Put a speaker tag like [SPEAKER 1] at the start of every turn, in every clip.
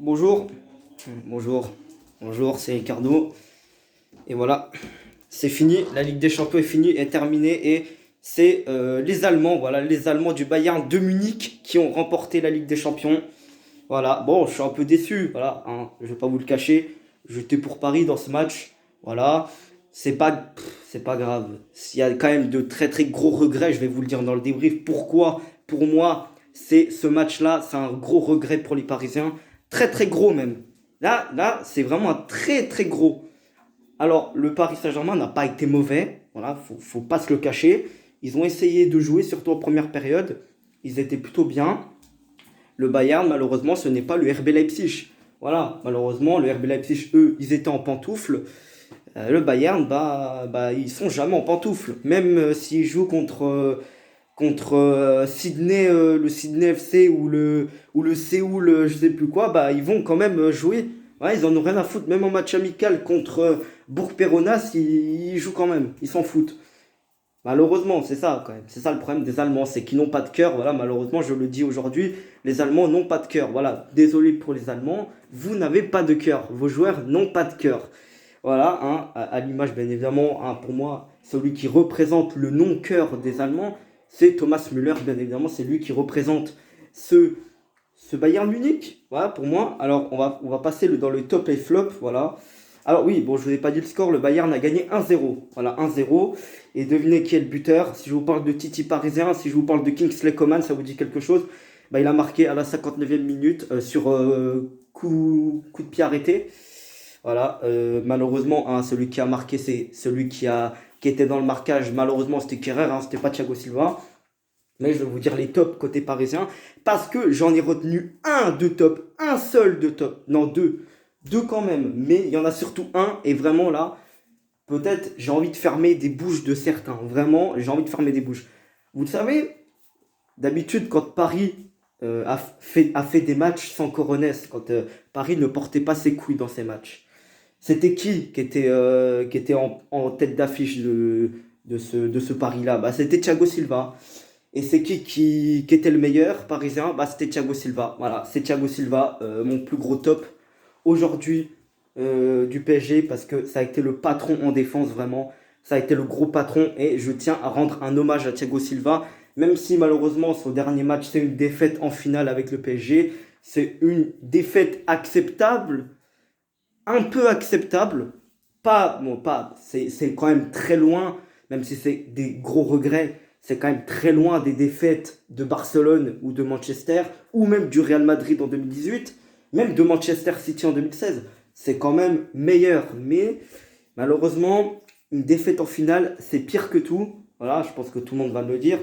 [SPEAKER 1] Bonjour, bonjour, bonjour, c'est Ricardo. Et voilà, c'est fini, la Ligue des Champions est finie, est terminée et c'est les Allemands, voilà, les Allemands du Bayern de Munich qui ont remporté la Ligue des Champions. Voilà, bon, je suis un peu déçu, voilà, hein, je vais pas vous le cacher. J'étais pour Paris dans ce match, voilà. C'est pas grave. S'il y a quand même de très très gros regrets, je vais vous le dire dans le débrief. Pourquoi, pour moi, c'est ce match-là, c'est un gros regret pour les Parisiens. Très très gros même. Là, c'est vraiment un très très gros. Alors, le Paris Saint-Germain n'a pas été mauvais, voilà, faut pas se le cacher. Ils ont essayé de jouer, surtout en première période. Ils étaient plutôt bien. Le Bayern, malheureusement, ce n'est pas le RB Leipzig. Voilà, malheureusement, le RB Leipzig, eux, ils étaient en pantoufles. Le Bayern, ils sont jamais en pantoufles. Même s'ils jouent contre Sydney, le Sydney FC ou le Séoul, je sais plus quoi, bah, ils vont quand même jouer. Ouais, ils en ont rien à foutre. Même en match amical contre Bourg-Péronas, ils jouent quand même. Ils s'en foutent. Malheureusement, c'est ça quand même. C'est ça le problème des Allemands, c'est qu'ils n'ont pas de cœur. Voilà, malheureusement, je le dis aujourd'hui, les Allemands n'ont pas de cœur. Voilà, désolé pour les Allemands, vous n'avez pas de cœur. Vos joueurs n'ont pas de cœur. Voilà, hein, à l'image, bien évidemment, hein, pour moi, celui qui représente le non-cœur des Allemands, c'est Thomas Müller, bien évidemment, c'est lui qui représente ce, ce Bayern Munich. Voilà, pour moi. Alors, on va passer dans le top et flop. Voilà. Alors oui, bon, je vous ai pas dit le score, le Bayern a gagné 1-0. Voilà, 1-0. Et devinez qui est le buteur. Si je vous parle de Titi parisien, si je vous parle de Kingsley Coman, ça vous dit quelque chose. Bah, il a marqué à la 59e minute sur coup de pied arrêté. Voilà, malheureusement, hein, celui qui a marqué, c'est celui qui était dans le marquage. Malheureusement, c'était Kerrer, hein, c'était pas Thiago Silva. Mais je vais vous dire les tops côté parisien. Parce que j'en ai retenu un de top, un seul de top. Non, deux. Deux quand même. Mais il y en a surtout un. Et vraiment là, peut-être j'ai envie de fermer des bouches de certains. Vraiment, j'ai envie de fermer des bouches. Vous le savez, d'habitude, quand Paris a fait des matchs sans Coronès, quand Paris ne portait pas ses couilles dans ses matchs, c'était qui était en tête d'affiche de ce Paris-là? Bah, c'était Thiago Silva. Et c'est qui était le meilleur parisien? Bah, c'était Thiago Silva. Voilà, c'est Thiago Silva, mon plus gros top aujourd'hui du PSG parce que ça a été le patron en défense, vraiment. Ça a été le gros patron et je tiens à rendre un hommage à Thiago Silva. Même si malheureusement son dernier match c'est une défaite en finale avec le PSG, c'est une défaite acceptable, un peu acceptable, pas, bon, pas, c'est quand même très loin, même si c'est des gros regrets, c'est quand même très loin des défaites de Barcelone ou de Manchester, ou même du Real Madrid en 2018, même de Manchester City en 2016. C'est quand même meilleur, mais malheureusement, une défaite en finale, c'est pire que tout. Voilà, je pense que tout le monde va me le dire.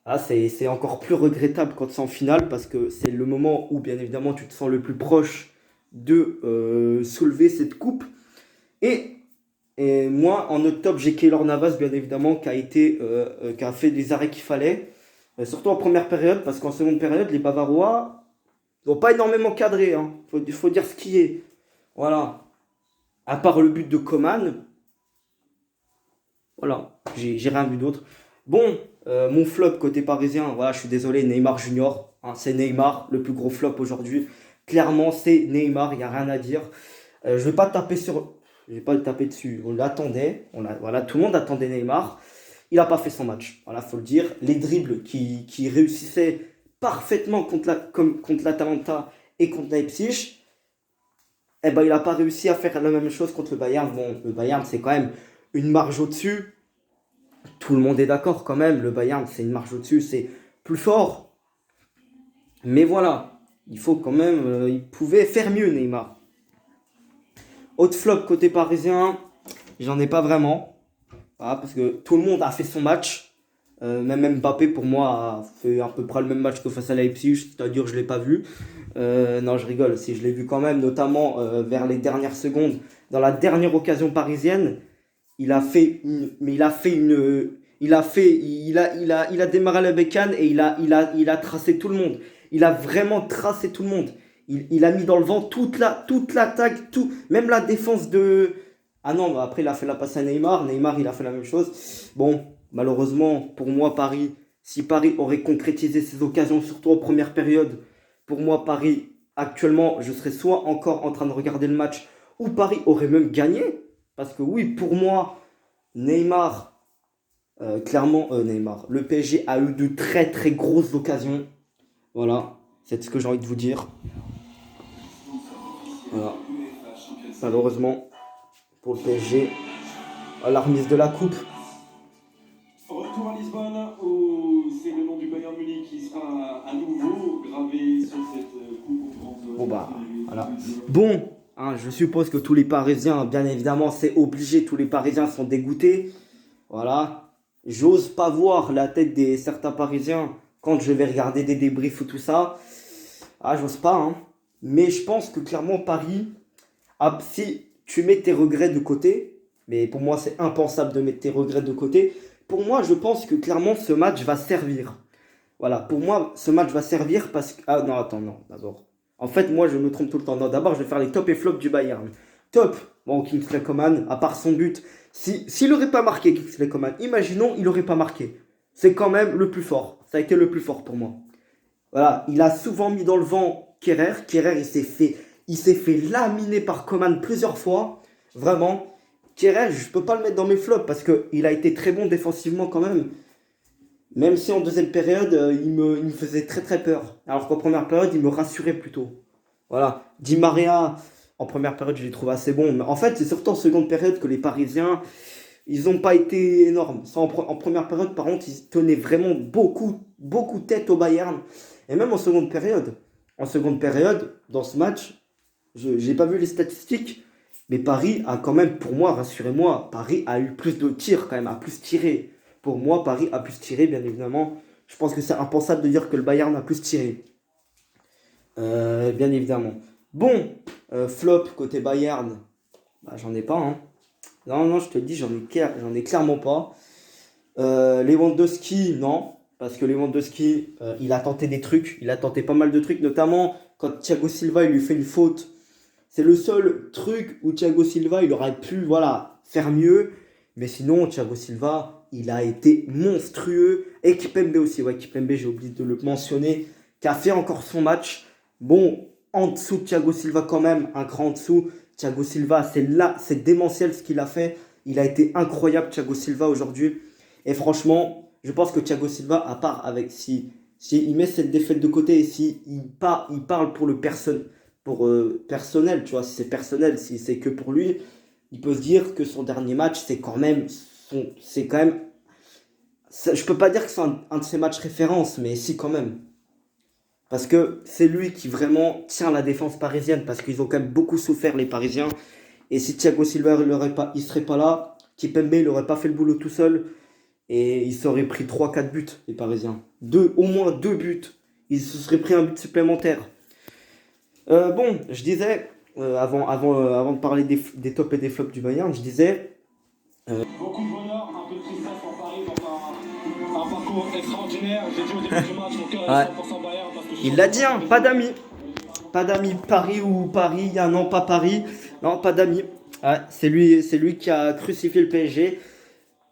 [SPEAKER 1] Ah, c'est encore plus regrettable quand c'est en finale parce que c'est le moment où, bien évidemment, tu te sens le plus proche de soulever cette coupe. Et, et moi, en octobre, j'ai Keylor Navas, bien évidemment, qui a fait les arrêts qu'il fallait, surtout en première période, parce qu'en seconde période, les Bavarois n'ont pas énormément cadré. Hein. Faut dire ce qui est. Voilà. À part le but de Coman, voilà, j'ai rien vu d'autre. Bon, mon flop côté parisien, voilà, je suis désolé, Neymar Junior, hein, c'est Neymar, le plus gros flop aujourd'hui. Clairement, c'est Neymar, il n'y a rien à dire. Je vais pas taper sur. Je vais pas le taper dessus. On l'attendait. Voilà, tout le monde attendait Neymar. Il n'a pas fait son match. Voilà, faut le dire. Les dribbles qui réussissaient parfaitement contre l'Atalanta et contre Leipzig, eh ben, il n'a pas réussi à faire la même chose contre le Bayern. Bon, le Bayern, c'est quand même une marge au-dessus. Tout le monde est d'accord quand même. Le Bayern, c'est une marge au-dessus. C'est plus fort. Mais voilà, il faut quand même. Il pouvait faire mieux, Neymar. Autre flop côté parisien, j'en ai pas vraiment. Voilà, parce que tout le monde a fait son match. Même Mbappé, pour moi, a fait à peu près le même match que face à Leipzig, c'est-à-dire je ne l'ai pas vu. Non, je rigole, si je l'ai vu quand même, notamment vers les dernières secondes, dans la dernière occasion parisienne, il a démarré la bécane et il a tracé tout le monde. Il a vraiment tracé tout le monde. Il a mis dans le vent toute l'attaque, même la défense de. Ah non, bah après il a fait la passe à Neymar. Neymar, il a fait la même chose. Bon, malheureusement, pour moi, si Paris aurait concrétisé ses occasions, surtout en première période, pour moi, Paris actuellement, je serais soit encore en train de regarder le match, ou Paris aurait même gagné. Parce que oui, pour moi, Neymar, clairement, Neymar, le PSG a eu de très très grosses occasions. Voilà, c'est ce que j'ai envie de vous dire. Voilà. Malheureusement, pour le PSG, à la remise de la coupe.
[SPEAKER 2] Retour à Lisbonne, où c'est le nom du Bayern Munich qui sera à nouveau gravé sur cette coupe bronze.
[SPEAKER 1] Bon bah, voilà. Bon, hein, je suppose que tous les Parisiens, bien évidemment, c'est obligé, tous les Parisiens sont dégoûtés. Voilà. J'ose pas voir la tête des certains Parisiens quand je vais regarder des débriefs ou tout ça. Ah, j'ose pas, hein. Mais je pense que clairement, Paris, si tu mets tes regrets de côté, mais pour moi, c'est impensable de mettre tes regrets de côté. Pour moi, je pense que clairement, ce match va servir. Voilà, pour moi, ce match va servir parce que... Ah non, attends, non, d'abord. En fait, moi, je me trompe tout le temps. Non, d'abord, je vais faire les top et flop du Bayern. Top, bon, Kingsley Coman, à part son but, s'il n'aurait pas marqué Kingsley Coman, imaginons, il n'aurait pas marqué. C'est quand même le plus fort. Ça a été le plus fort pour moi. Voilà, il a souvent mis dans le vent Kerrer. Kerrer, il s'est fait laminer par Coman plusieurs fois. Vraiment. Kerrer, je ne peux pas le mettre dans mes flops parce qu'il a été très bon défensivement quand même. Même si en deuxième période, il me faisait très très peur. Alors qu'en première période, il me rassurait plutôt. Voilà. Di Maria, en première période, je l'ai trouvé assez bon. Mais en fait, c'est surtout en seconde période que les Parisiens, ils n'ont pas été énormes. Ça, en première période, par contre, ils tenaient vraiment beaucoup, beaucoup tête au Bayern. Et même en seconde période. En seconde période, dans ce match, je n'ai pas vu les statistiques, mais Paris a quand même, pour moi, rassurez-moi, Paris a eu plus de tirs quand même, a plus tiré. Pour moi, Paris a plus tiré, bien évidemment. Je pense que c'est impensable de dire que le Bayern a plus tiré. Bien évidemment. Bon, flop côté Bayern, bah, j'en ai pas. Hein. Non, non, je te le dis, j'en ai clairement pas. Lewandowski, non. Parce que Lewandowski, il a tenté des trucs. Il a tenté pas mal de trucs, notamment quand Thiago Silva il lui fait une faute. C'est le seul truc où Thiago Silva, il aurait pu voilà, faire mieux. Mais sinon, Thiago Silva, il a été monstrueux. Et Kipembe aussi. Ouais, Kipembe, j'ai oublié de le mentionner. Qui a fait encore son match. Bon, en dessous de Thiago Silva quand même. Un cran en dessous. Thiago Silva, c'est démentiel ce qu'il a fait. Il a été incroyable, Thiago Silva, aujourd'hui. Et franchement, je pense que Thiago Silva, à part avec si il met cette défaite de côté et si il parle pour le personnel, tu vois, si c'est personnel, si c'est que pour lui, il peut se dire que son dernier match, c'est quand même, je peux pas dire que c'est un de ses matchs références, mais si quand même. Parce que c'est lui qui vraiment tient la défense parisienne, parce qu'ils ont quand même beaucoup souffert les Parisiens. Et si Thiago Silva il serait pas là, Kipembe il aurait pas fait le boulot tout seul. Et il s'aurait pris 3-4 buts, les Parisiens. Au moins 2 buts. Il se serait pris un but supplémentaire. Bon, je disais, avant de parler des tops et des flops du Bayern, je disais...
[SPEAKER 2] Beaucoup de bonheur, un peu de tristesse pour Paris dans un parcours extraordinaire. J'ai dit au début du match, mon cœur est 100% Bayern parce que
[SPEAKER 1] il l'a dit, hein, pas d'amis. Pas d'amis Paris ou Paris, non pas Paris. Non, pas d'amis. Ouais, c'est lui qui a crucifié le PSG.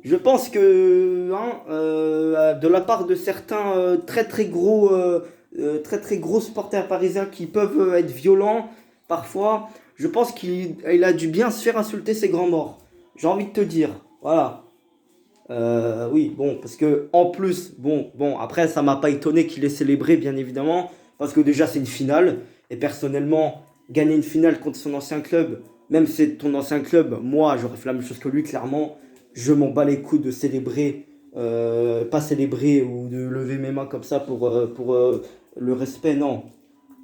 [SPEAKER 1] Je pense que de la part de certains très très gros supporters parisiens qui peuvent être violents parfois, je pense qu'il a dû bien se faire insulter ses grands morts. J'ai envie de te dire, voilà. Oui, bon, parce que en plus, bon, après ça m'a pas étonné qu'il ait célébré, bien évidemment, parce que déjà c'est une finale et personnellement, gagner une finale contre son ancien club, même si c'est ton ancien club, moi j'aurais fait la même chose que lui, clairement. Je m'en bats les couilles de célébrer, pas célébrer ou de lever mes mains comme ça pour le respect, non.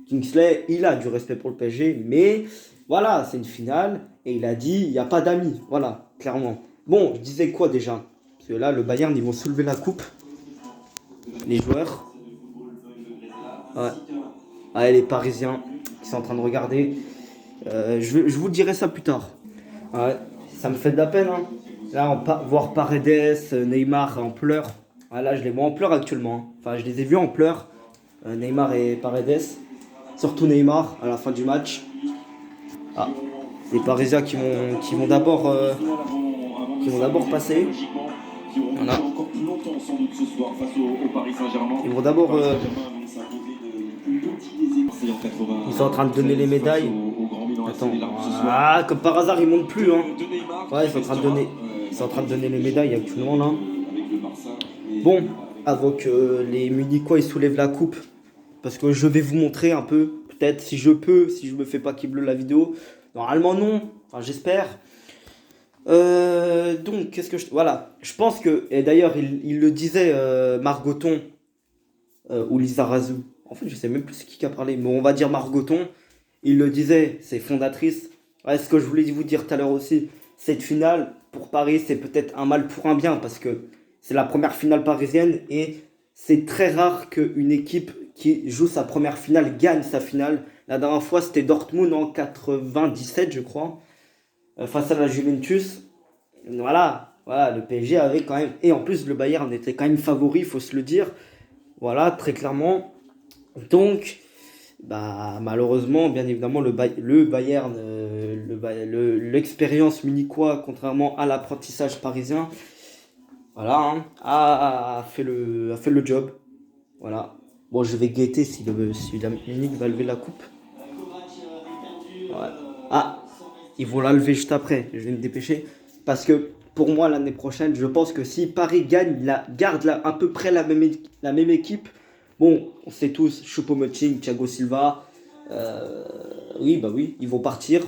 [SPEAKER 1] Kingsley, il a du respect pour le PSG, mais voilà, c'est une finale et il a dit il n'y a pas d'amis, voilà, clairement. Bon, je disais quoi déjà? Parce que là, le Bayern, ils vont soulever la coupe, les joueurs. Ouais. Ouais, les Parisiens qui sont en train de regarder. Je vous dirai ça plus tard. Ouais, ça me fait de la peine, hein. Là, voir Paredes, Neymar en pleurs. Ah, là, je les vois en pleurs actuellement. Hein. Enfin, je les ai vus en pleurs. Neymar et Paredes. Surtout Neymar à la fin du match. Ah, les Parisiens qui vont d'abord passer. Voilà. Ils vont d'abord
[SPEAKER 2] 80.
[SPEAKER 1] Ils sont en train de donner les médailles.
[SPEAKER 2] Au Grand Milan AC
[SPEAKER 1] Attends.
[SPEAKER 2] des larmes ce soir.
[SPEAKER 1] Ah, comme par hasard, ils montent plus. Hein.
[SPEAKER 2] De Neymar,
[SPEAKER 1] Ouais, ils sont en train de donner les médailles actuellement là.
[SPEAKER 2] avec le Barça. Et
[SPEAKER 1] Bon, avant que les Munichois ils soulèvent la coupe, parce que je vais vous montrer un peu, peut-être si je peux, si je me fais pas bleu la vidéo. Normalement non, enfin j'espère. Donc, qu'est-ce que je... Voilà, je pense que, et d'ailleurs il le disait, Margoton, ou Lizarazu, en fait je sais même plus c'est qui a parlé, mais on va dire Margoton, il le disait, c'est fondatrice. Ouais, ce que je voulais vous dire tout à l'heure aussi, cette finale, pour Paris, c'est peut-être un mal pour un bien, parce que c'est la première finale parisienne, et c'est très rare qu'une équipe qui joue sa première finale gagne sa finale. La dernière fois, c'était Dortmund en 97, je crois, face à la Juventus. Voilà, le PSG avait quand même... Et en plus, le Bayern était quand même favori, il faut se le dire. Voilà, très clairement. Donc, bah, malheureusement, bien évidemment, le Bayern, l'expérience munichois, contrairement à l'apprentissage parisien, voilà, hein, a fait le job. Voilà. Bon, je vais guetter si la Munich va lever la coupe. Ouais. Ah, ils vont la lever juste après. Je vais me dépêcher. Parce que pour moi, l'année prochaine, je pense que si Paris gagne, garde à peu près la même équipe. Bon, on sait tous, Choupo-Moting, Thiago Silva. Oui, bah oui, ils vont partir.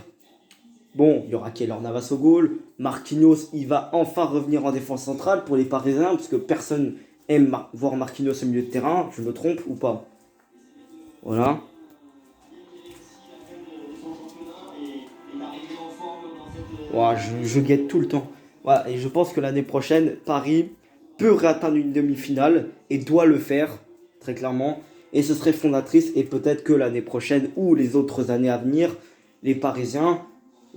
[SPEAKER 1] Bon, il y aura Keylor Navas au goal. Marquinhos, il va enfin revenir en défense centrale pour les Parisiens. Parce que personne aime voir Marquinhos au milieu de terrain. Je me trompe ou pas? Voilà. Ouais, je guette tout le temps. Ouais, et je pense que l'année prochaine, Paris peut réatteindre une demi-finale et doit le faire, très clairement. Et ce serait fondatrice. Et peut-être que l'année prochaine ou les autres années à venir, les Parisiens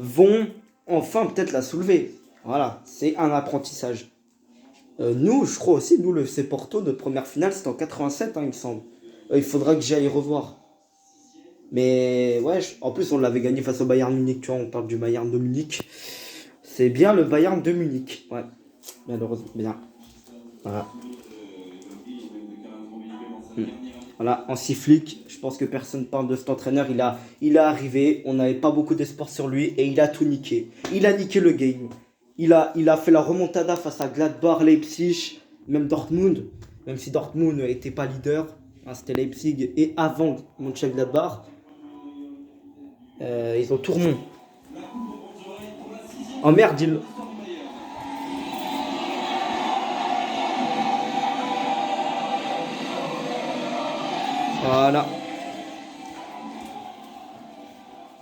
[SPEAKER 1] vont enfin peut-être la soulever. Voilà, c'est un apprentissage. Nous, je crois aussi, nous, le FC Porto, notre première finale, c'était en 87, hein, il me semble. Il faudra que j'aille revoir. Mais ouais, en plus, on l'avait gagné face au Bayern Munich, tu vois, on parle du Bayern de Munich. C'est bien le Bayern de Munich, ouais. Malheureusement, bien. Voilà. Voilà, Hansi Flick, je pense que personne parle de cet entraîneur. Il est arrivé, on n'avait pas beaucoup d'espoir sur lui et il a tout niqué. Il a niqué le game. Il a fait la remontada face à Gladbach, Leipzig, même Dortmund. Même si Dortmund n'était pas leader, hein, c'était Leipzig et avant Mönchengladbach. Ils ont tout remonté. Oh merde, Voilà.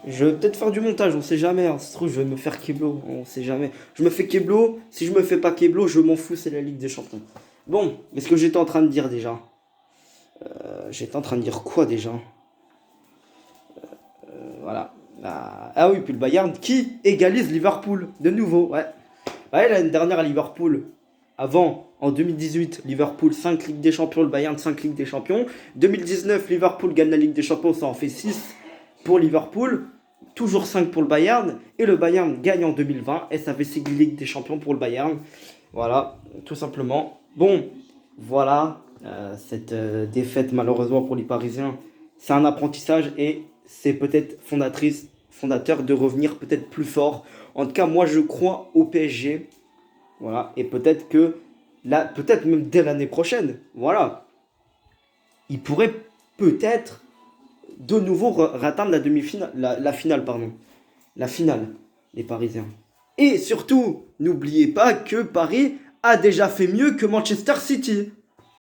[SPEAKER 1] Je vais peut-être faire du montage, on sait jamais. Hein. Ça se trouve, je vais me faire Keblo, on sait jamais. Je me fais Keblo, si je me fais pas Keblo, je m'en fous, c'est la Ligue des Champions. Bon, mais ce que j'étais en train de dire déjà. J'étais en train de dire quoi déjà? Voilà. Ah oui, puis le Bayern qui égalise Liverpool de nouveau. Ouais. Ouais, l'année dernière à Liverpool. Avant, en 2018, Liverpool 5 Ligues des Champions, le Bayern 5 Ligues des Champions. 2019, Liverpool gagne la Ligue des Champions, ça en fait 6 pour Liverpool. Toujours 5 pour le Bayern. Et le Bayern gagne en 2020 et ça fait 6 Ligues des Champions pour le Bayern. Voilà, tout simplement. Bon, voilà, cette défaite malheureusement pour les Parisiens, c'est un apprentissage et c'est peut-être fondateur de revenir peut-être plus fort. En tout cas, moi je crois au PSG. Voilà, et peut-être que là, peut-être même dès l'année prochaine, voilà, il pourrait peut-être de nouveau atteindre la demi-finale, la finale, pardon, la finale, les Parisiens. Et surtout, n'oubliez pas que Paris a déjà fait mieux que Manchester City.